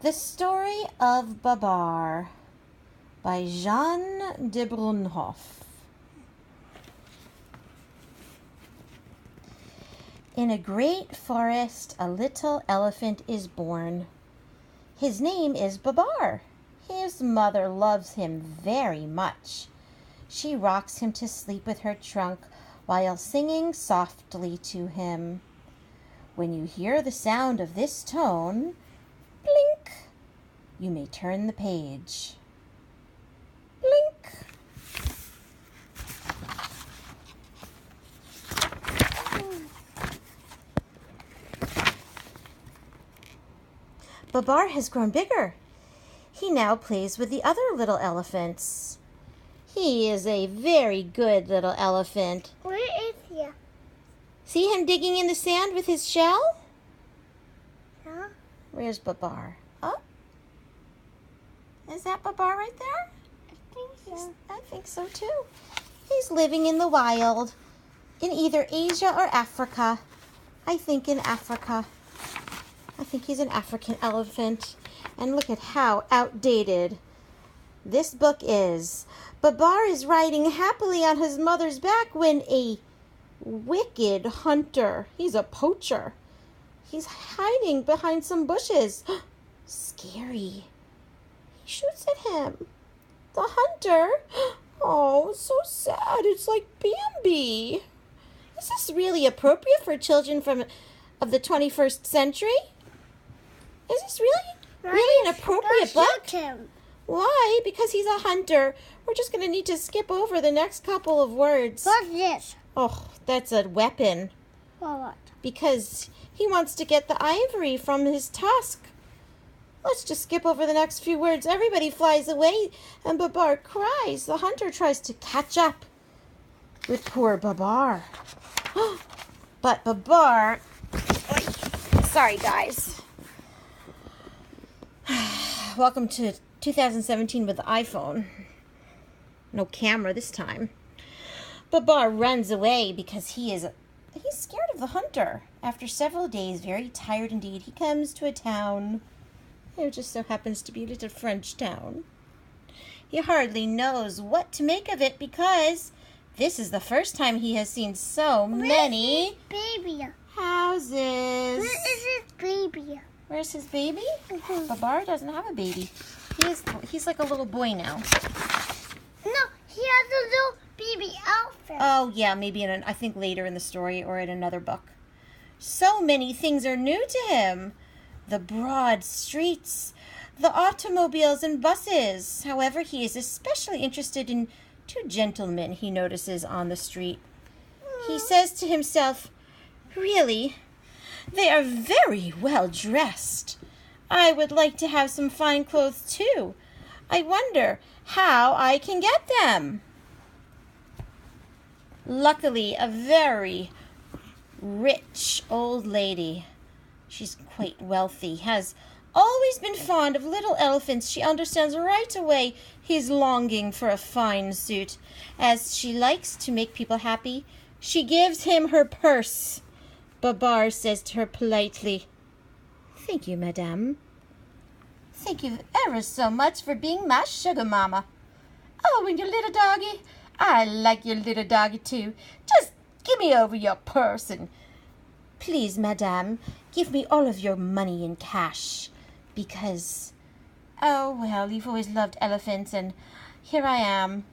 The Story of Babar by Jean de Brunhoff. In a great forest, a little elephant is born. His name is Babar. His mother loves him very much. She rocks him to sleep with her trunk while singing softly to him. When you hear the sound of this tone, blink, you may turn the page. Blink. Babar has grown bigger. He now plays with the other little elephants. He is a very good little elephant. Where is he? See him digging in the sand with his shell? Huh? Where's Babar? Oh, is that Babar right there? I think so. I think so too. He's living in the wild, in either Asia or Africa. I think in Africa. I think he's an African elephant. And look at how outdated this book is. Babar is riding happily on his mother's back when a wicked hunter, he's a poacher, he's hiding behind some bushes. Scary. He shoots at him. The hunter. Oh, it's so sad. It's like Bambi. Is this really appropriate for children of the 21st century? Is this really an appropriate book? Shoot him. Why? Because he's a hunter. We're just going to need to skip over the next couple of words. What's this? Oh, that's a weapon. For what? Because he wants to get the ivory from his tusk. Let's just skip over the next few words. Everybody flies away and Babar cries. The hunter tries to catch up with poor Babar. But Babar... Sorry, guys. Welcome to 2017 with the iPhone. No camera this time. Babar runs away because he's scared of the hunter. After several days, very tired indeed, he comes to a town. It just so happens to be a little French town. He hardly knows what to make of it because this is the first time he has seen so many Baby. houses. Where is his baby? Where's his baby? Mhm. Babar doesn't have a baby. He's like a little boy now. No, he has a little baby outfit. Oh, yeah, maybe I think later in the story or in another book. So many things are new to him. The broad streets, the automobiles and buses. However, he is especially interested in two gentlemen he notices on the street. He says to himself, really, they are very well dressed. I would like to have some fine clothes too. I wonder how I can get them. Luckily, a very rich old lady, she's quite wealthy, has always been fond of little elephants. She understands right away his longing for a fine suit. As she likes to make people happy, she gives him her purse. Babar says to her politely, "Thank you, madame. Thank you ever so much for being my sugar mama. Oh, and your little doggy, I like your little doggy too. Just give me over your purse and please, madame, give me all of your money in cash because, oh, well, you've always loved elephants and here I am."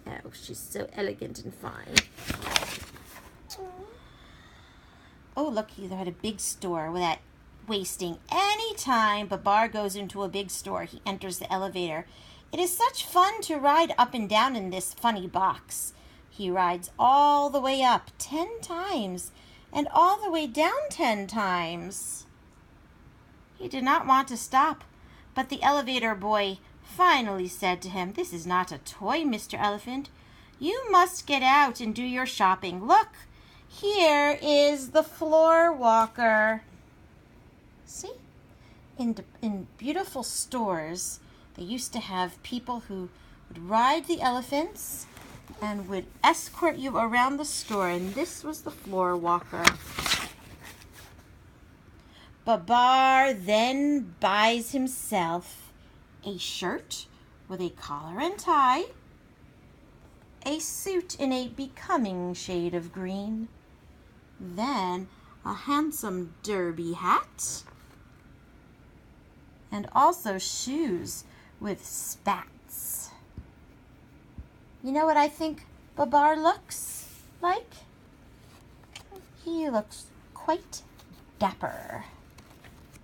Oh, she's so elegant and fine. Oh, look, they're at a big store without wasting any time. Babar goes into a big store. He enters the elevator. It is such fun to ride up and down in this funny box. He rides all the way up 10 times and all the way down 10 times. He did not want to stop, but the elevator boy finally said to him, "This is not a toy, Mr. Elephant. You must get out and do your shopping. Look, here is the floor walker." See? In beautiful stores, they used to have people who would ride the elephants and would escort you around the store, and this was the floor walker. Babar then buys himself a shirt with a collar and tie, a suit in a becoming shade of green, then a handsome derby hat, and also shoes with spats. You know what I think Babar looks like? He looks quite dapper,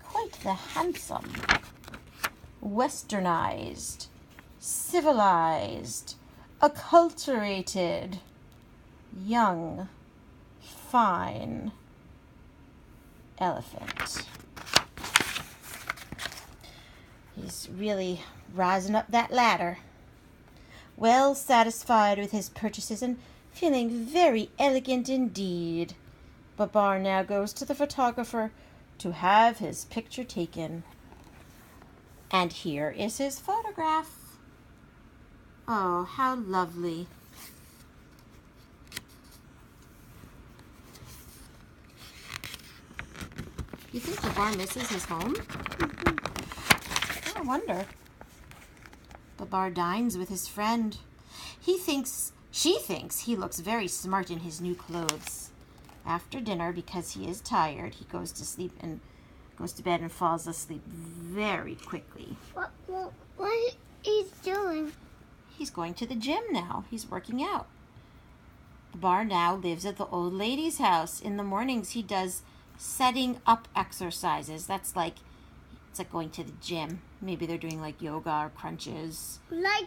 quite the handsome, westernized, civilized, acculturated, young, fine elephant. He's really rising up that ladder. Well satisfied with his purchases and feeling very elegant indeed, Babar now goes to the photographer to have his picture taken. And here is his photograph. Oh, how lovely. You think Babar misses his home? I wonder. Babar dines with his friend. She thinks he looks very smart in his new clothes. After dinner, because he is tired, he goes to bed and falls asleep very quickly. What he's doing? He's going to the gym now. He's working out. Babar now lives at the old lady's house. In the mornings, he does setting up exercises. It's like going to the gym. Maybe they're doing like yoga or crunches.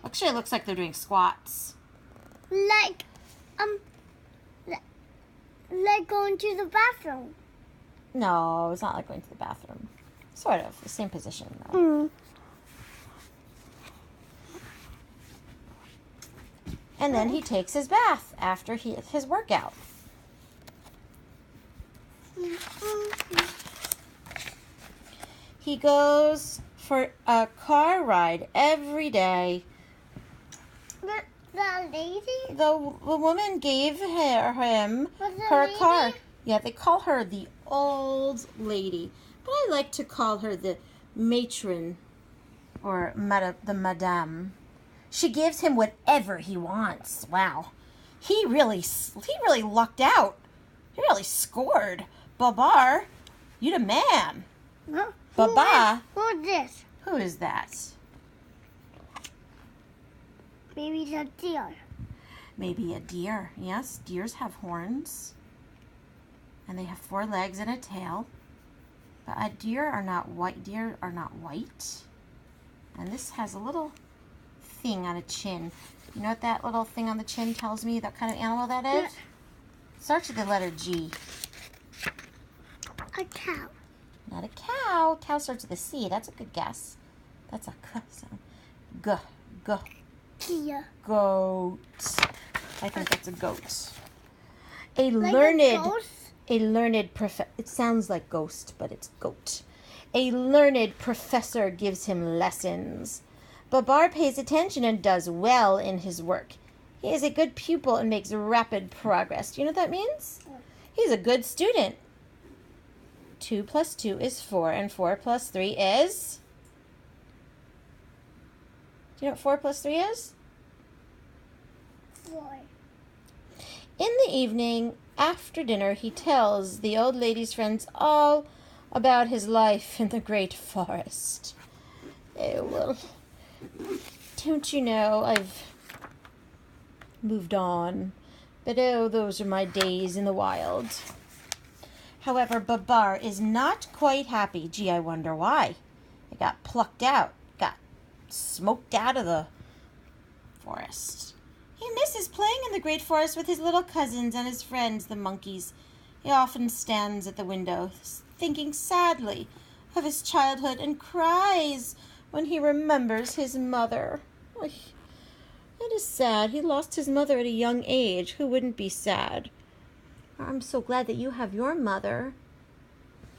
Actually, it looks like they're doing squats. Like going to the bathroom. No, it's not like going to the bathroom. Sort of. The same position, though. And then he takes his bath after his workout. He goes for a car ride every day. The lady? The woman gave him her lady? car. Yeah, they call her the old lady. But I like to call her the matron or the madame. She gives him whatever he wants. Wow. He really lucked out. He really scored. Babar, you the man. Baba. Who's this? Who is that? Maybe it's a deer. Maybe a deer. Yes, deers have horns. And they have 4 legs and a tail. But deer are not white. Deer are not white. And this has a little thing on a chin. You know what that little thing on the chin tells me? That kind of animal that is? It starts with the letter G. A cow. Not a cow. Cow starts with a C. That's a good guess. That's a K sound. G. Kia. Goat. I think that's a goat. A learned professor. It sounds like ghost, but it's goat. A learned professor gives him lessons. Babar pays attention and does well in his work. He is a good pupil and makes rapid progress. Do you know what that means? He's a good student. 2 plus 2 is 4, and 4 plus 3 is... Do you know what 4 plus 3 is? 4. In the evening, after dinner, he tells the old lady's friends all about his life in the great forest. Oh, well, don't you know, I've moved on. But oh, those are my days in the wild. However, Babar is not quite happy. Gee, I wonder why. It got plucked out, got smoked out of the forest. He misses playing in the great forest with his little cousins and his friends, the monkeys. He often stands at the window, thinking sadly of his childhood, and cries when he remembers his mother. It is sad. He lost his mother at a young age. Who wouldn't be sad? I'm so glad that you have your mother.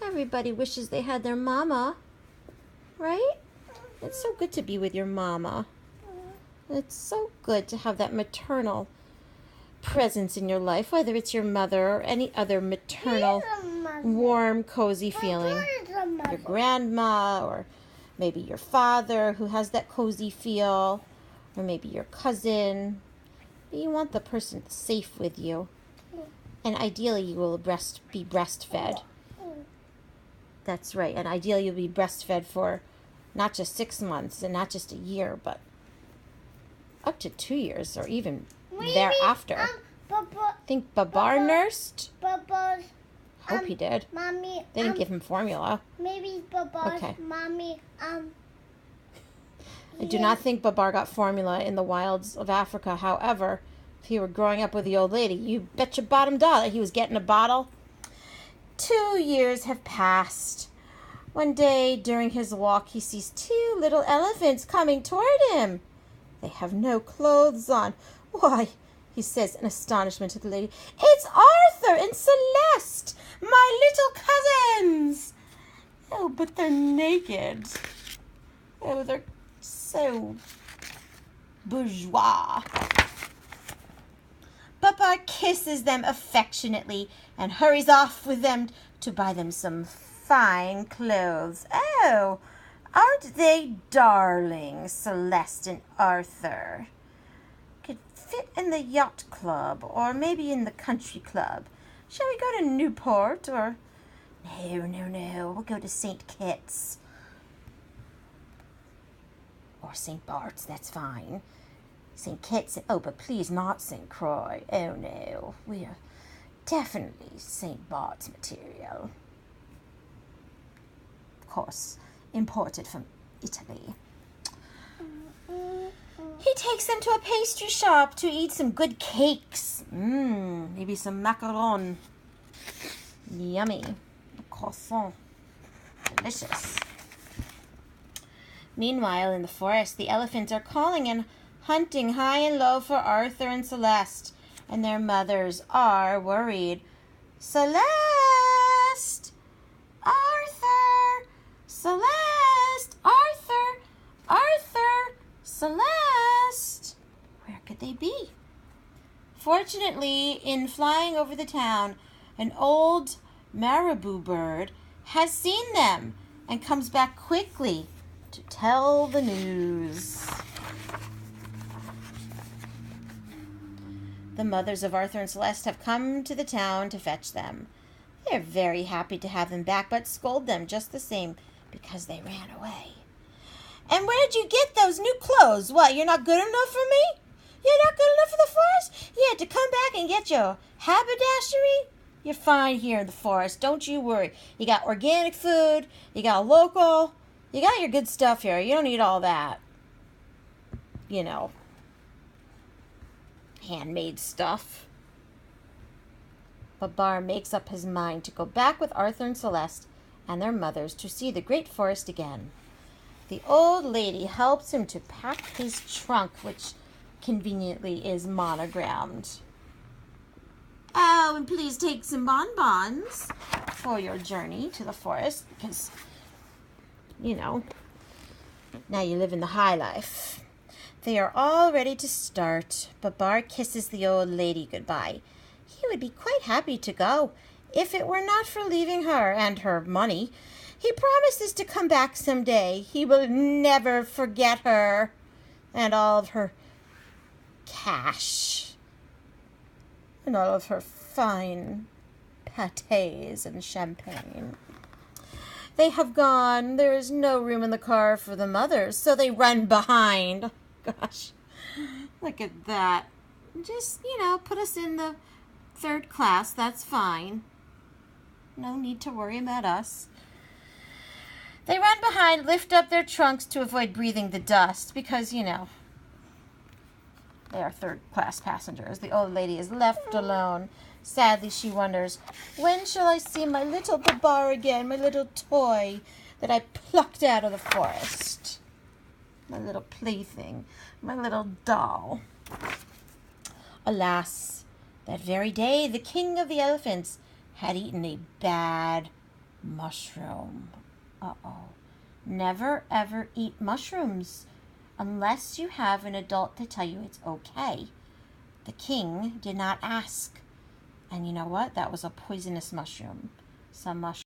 Everybody wishes they had their mama, right? It's so good to be with your mama. It's so good to have that maternal presence in your life, whether it's your mother or any other maternal, warm, cozy feeling. Where is the your grandma, or maybe your father who has that cozy feel, or maybe your cousin. But you want the person safe with you. And ideally you will be breastfed. That's right. And ideally you'll be breastfed for not just 6 months and not just a year, but up to 2 years or even thereafter. Think Babar nursed? Babar's. Hope he did. Mommy. They didn't give him formula. Maybe Babar's. Okay. Mommy. I do not think Babar got formula in the wilds of Africa. However, if he were growing up with the old lady, you bet your bottom dollar he was getting a bottle. 2 years have passed. One day during his walk, he sees 2 little elephants coming toward him. They have no clothes on. Why, he says in astonishment to the lady, it's Arthur and Celeste, my little cousins. Oh, but they're naked. Oh, they're so bourgeois. Babar kisses them affectionately and hurries off with them to buy them some fine clothes. Oh, aren't they darling, Celeste and Arthur? Could fit in the yacht club or maybe in the country club. Shall we go to Newport or... No. We'll go to St. Kitts. Or St. Bart's, that's fine. St. Kitts, oh, but please not St. Croix. Oh, no. We are definitely St. Bart's material. Of course, imported from Italy. He takes them to a pastry shop to eat some good cakes. Maybe some macaron. Yummy. A croissant. Delicious. Meanwhile, in the forest, the elephants are calling and hunting high and low for Arthur and Celeste, and their mothers are worried. Celeste! Arthur! Celeste! Arthur! Arthur! Celeste! Where could they be? Fortunately, in flying over the town, an old marabou bird has seen them and comes back quickly to tell the news. The mothers of Arthur and Celeste have come to the town to fetch them. They're very happy to have them back, but scold them just the same because they ran away. And where'd you get those new clothes? What, you're not good enough for me? You're not good enough for the forest? You had to come back and get your haberdashery? You're fine here in the forest, don't you worry. You got organic food, you got local, you got your good stuff here. You don't need all that, handmade stuff. Babar makes up his mind to go back with Arthur and Celeste and their mothers to see the great forest again. The old lady helps him to pack his trunk, which conveniently is monogrammed. Oh, and please take some bonbons for your journey to the forest because, now you live in the high life. They are all ready to start. Babar kisses the old lady goodbye. He would be quite happy to go if it were not for leaving her and her money. He promises to come back someday. He will never forget her and all of her cash and all of her fine pâtés and champagne. They have gone. There is no room in the car for the mothers, so they run behind. Gosh, look at that. Just, put us in the 3rd class. That's fine. No need to worry about us. They run behind, lift up their trunks to avoid breathing the dust because, they are 3rd-class passengers. The old lady is left alone. Sadly, she wonders, when shall I see my little Babar again, my little toy that I plucked out of the forest? My little plaything, my little doll. Alas, that very day, the king of the elephants had eaten a bad mushroom. Uh-oh. Never, ever eat mushrooms unless you have an adult to tell you it's okay. The king did not ask. And you know what? That was a poisonous mushroom. Some mushrooms